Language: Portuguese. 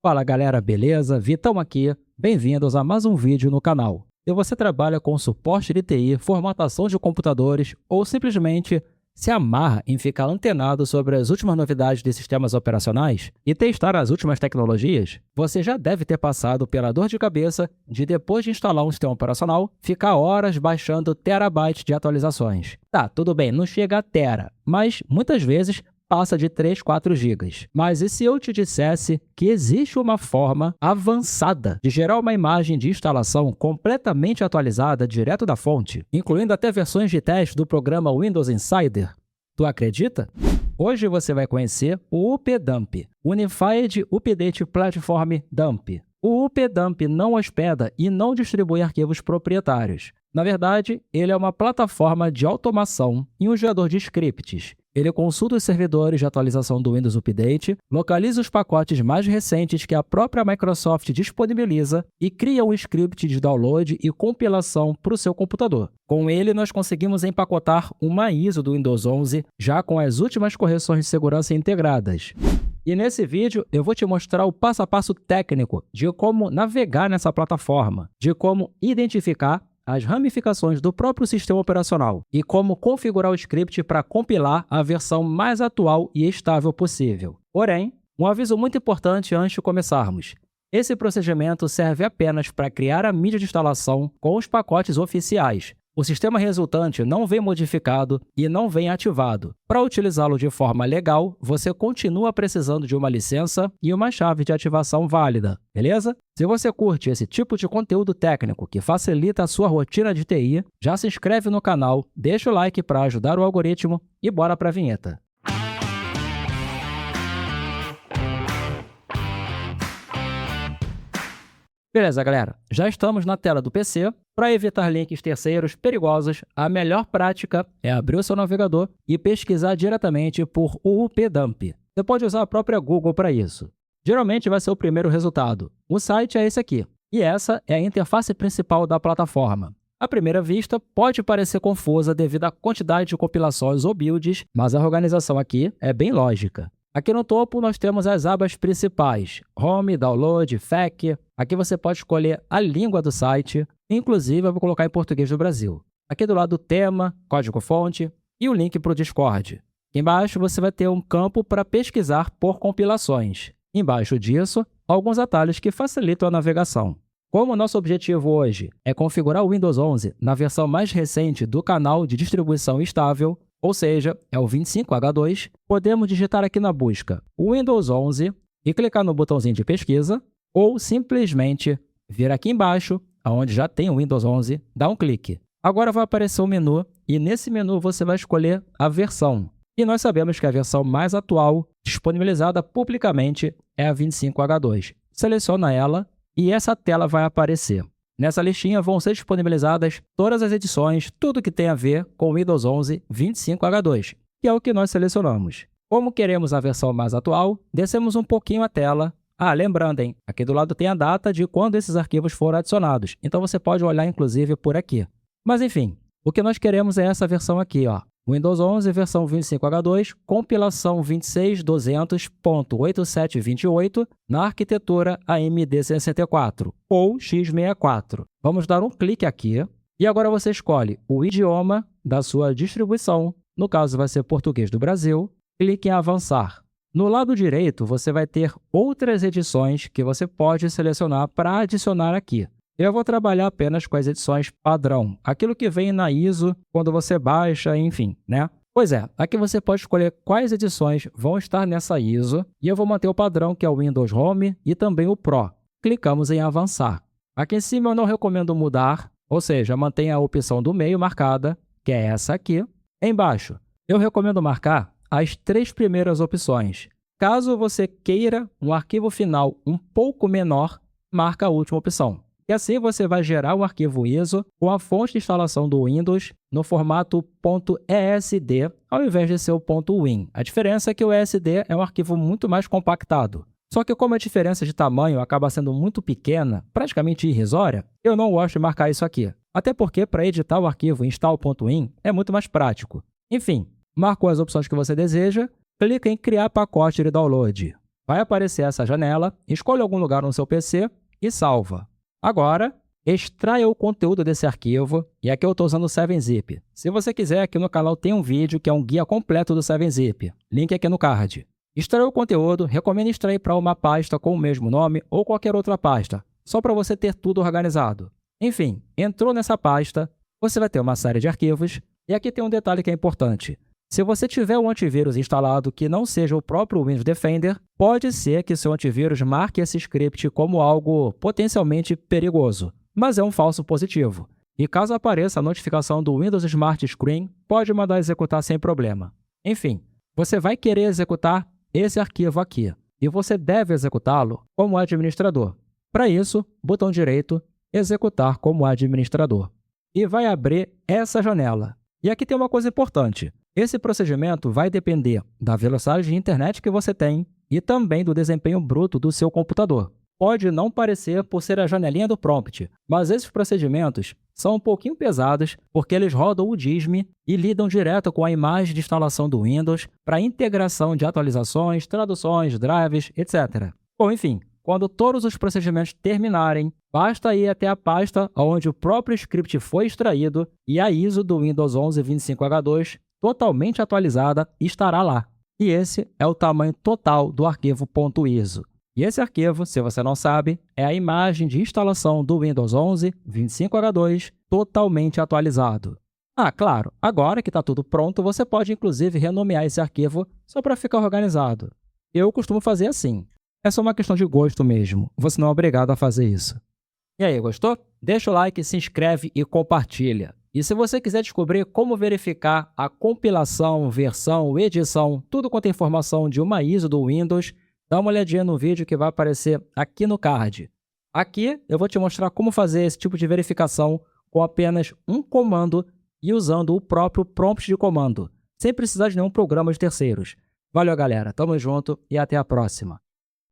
Fala galera, beleza? Vitão aqui, bem-vindos a mais um vídeo no canal. Se você trabalha com suporte de TI, formatação de computadores ou simplesmente se amarra em ficar antenado sobre as últimas novidades de sistemas operacionais e testar as últimas tecnologias, você já deve ter passado pela dor de cabeça de, depois de instalar um sistema operacional, ficar horas baixando terabytes de atualizações. Tá, tudo bem, não chega a tera, mas muitas vezes passa de 3, 4 GB. Mas e se eu te dissesse que existe uma forma avançada de gerar uma imagem de instalação completamente atualizada direto da fonte, incluindo até versões de teste do programa Windows Insider? Tu acredita? Hoje você vai conhecer o UPDump, Unified Update Platform Dump. O UPDump não hospeda e não distribui arquivos proprietários. Na verdade, ele é uma plataforma de automação e um gerador de scripts. Ele consulta os servidores de atualização do Windows Update, localiza os pacotes mais recentes que a própria Microsoft disponibiliza e cria um script de download e compilação para o seu computador. Com ele, nós conseguimos empacotar uma ISO do Windows 11, já com as últimas correções de segurança integradas. E nesse vídeo, eu vou te mostrar o passo a passo técnico de como navegar nessa plataforma, de como identificar as ramificações do próprio sistema operacional e como configurar o script para compilar a versão mais atual e estável possível. Porém, um aviso muito importante antes de começarmos. Esse procedimento serve apenas para criar a mídia de instalação com os pacotes oficiais. O sistema resultante não vem modificado e não vem ativado. Para utilizá-lo de forma legal, você continua precisando de uma licença e uma chave de ativação válida, beleza? Se você curte esse tipo de conteúdo técnico que facilita a sua rotina de TI, já se inscreve no canal, deixa o like para ajudar o algoritmo e bora para a vinheta. Beleza, galera? Já estamos na tela do PC. Para evitar links terceiros perigosos, a melhor prática é abrir o seu navegador e pesquisar diretamente por UPDump. Você pode usar a própria Google para isso. Geralmente vai ser o primeiro resultado. O site é esse aqui. E essa é a interface principal da plataforma. À primeira vista, pode parecer confusa devido à quantidade de compilações ou builds, mas a organização aqui é bem lógica. Aqui no topo nós temos as abas principais, Home, Download, FAQ. Aqui você pode escolher a língua do site, inclusive eu vou colocar em português do Brasil. Aqui do lado tema, código-fonte e o link para o Discord. Aqui embaixo você vai ter um campo para pesquisar por compilações. Embaixo disso, alguns atalhos que facilitam a navegação. Como o nosso objetivo hoje é configurar o Windows 11 na versão mais recente do canal de distribuição estável, ou seja, é o 25H2, podemos digitar aqui na busca o Windows 11 e clicar no botãozinho de pesquisa, ou simplesmente vir aqui embaixo, onde já tem o Windows 11, dá um clique. Agora vai aparecer um menu e nesse menu você vai escolher a versão. E nós sabemos que a versão mais atual, disponibilizada publicamente, é a 25H2. Seleciona ela e essa tela vai aparecer. Nessa listinha vão ser disponibilizadas todas as edições, tudo que tem a ver com o Windows 11 25H2, que é o que nós selecionamos. Como queremos a versão mais atual, descemos um pouquinho a tela. Lembrando, hein? Aqui do lado tem a data de quando esses arquivos foram adicionados, então você pode olhar inclusive por aqui. Mas enfim, o que nós queremos é essa versão aqui, ó. Windows 11 versão 25H2, compilação 26200.8728 na arquitetura AMD64 ou x64. Vamos dar um clique aqui e agora você escolhe o idioma da sua distribuição, no caso vai ser português do Brasil, clique em avançar. No lado direito você vai ter outras edições que você pode selecionar para adicionar aqui. Eu vou trabalhar apenas com as edições padrão, aquilo que vem na ISO quando você baixa, enfim, né? Pois é, aqui você pode escolher quais edições vão estar nessa ISO e eu vou manter o padrão que é o Windows Home e também o Pro. Clicamos em avançar. Aqui em cima eu não recomendo mudar, ou seja, mantenha a opção do meio marcada, que é essa aqui. Embaixo, eu recomendo marcar as 3 primeiras opções. Caso você queira um arquivo final um pouco menor, marca a última opção. E assim você vai gerar um arquivo ISO com a fonte de instalação do Windows no formato .esd ao invés de ser o .win. A diferença é que o ESD é um arquivo muito mais compactado. Só que como a diferença de tamanho acaba sendo muito pequena, praticamente irrisória, eu não gosto de marcar isso aqui. Até porque para editar o arquivo install.win é muito mais prático. Enfim, marcou as opções que você deseja, clica em criar pacote de download. vai aparecer essa janela, escolha algum lugar no seu PC e salva. Agora, extraia o conteúdo desse arquivo, e aqui eu estou usando o 7-Zip. Se você quiser, aqui no canal tem um vídeo que é um guia completo do 7-Zip, link aqui no card. Extrair o conteúdo, recomendo extrair para uma pasta com o mesmo nome ou qualquer outra pasta, só para você ter tudo organizado. Enfim, entrou nessa pasta, você vai ter uma série de arquivos, e aqui tem um detalhe que é importante. Se você tiver um antivírus instalado que não seja o próprio Windows Defender, pode ser que seu antivírus marque esse script como algo potencialmente perigoso, mas é um falso positivo. E caso apareça a notificação do Windows Smart Screen, pode mandar executar sem problema. Enfim, você vai querer executar esse arquivo aqui, e você deve executá-lo como administrador. Para isso, botão direito, executar como administrador. E vai abrir essa janela. E aqui tem uma coisa importante. Esse procedimento vai depender da velocidade de internet que você tem e também do desempenho bruto do seu computador. Pode não parecer por ser a janelinha do prompt, mas esses procedimentos são um pouquinho pesados porque eles rodam o DISM e lidam direto com a imagem de instalação do Windows para integração de atualizações, traduções, drives, etc. Bom, enfim, quando todos os procedimentos terminarem, basta ir até a pasta onde o próprio script foi extraído e a ISO do Windows 11 25H2 totalmente atualizada estará lá. E esse é o tamanho total do arquivo .iso. E esse arquivo, se você não sabe, é a imagem de instalação do Windows 11 25H2 totalmente atualizado. Ah, claro, agora que está tudo pronto, você pode inclusive renomear esse arquivo só para ficar organizado. Eu costumo fazer assim. É só uma questão de gosto mesmo, você não é obrigado a fazer isso. E aí, gostou? Deixa o like, se inscreve e compartilha. E se você quiser descobrir como verificar a compilação, versão, edição, tudo quanto é informação de uma ISO do Windows, dá uma olhadinha no vídeo que vai aparecer aqui no card. Aqui eu vou te mostrar como fazer esse tipo de verificação com apenas um comando e usando o próprio prompt de comando, sem precisar de nenhum programa de terceiros. Valeu, galera. Tamo junto e até a próxima.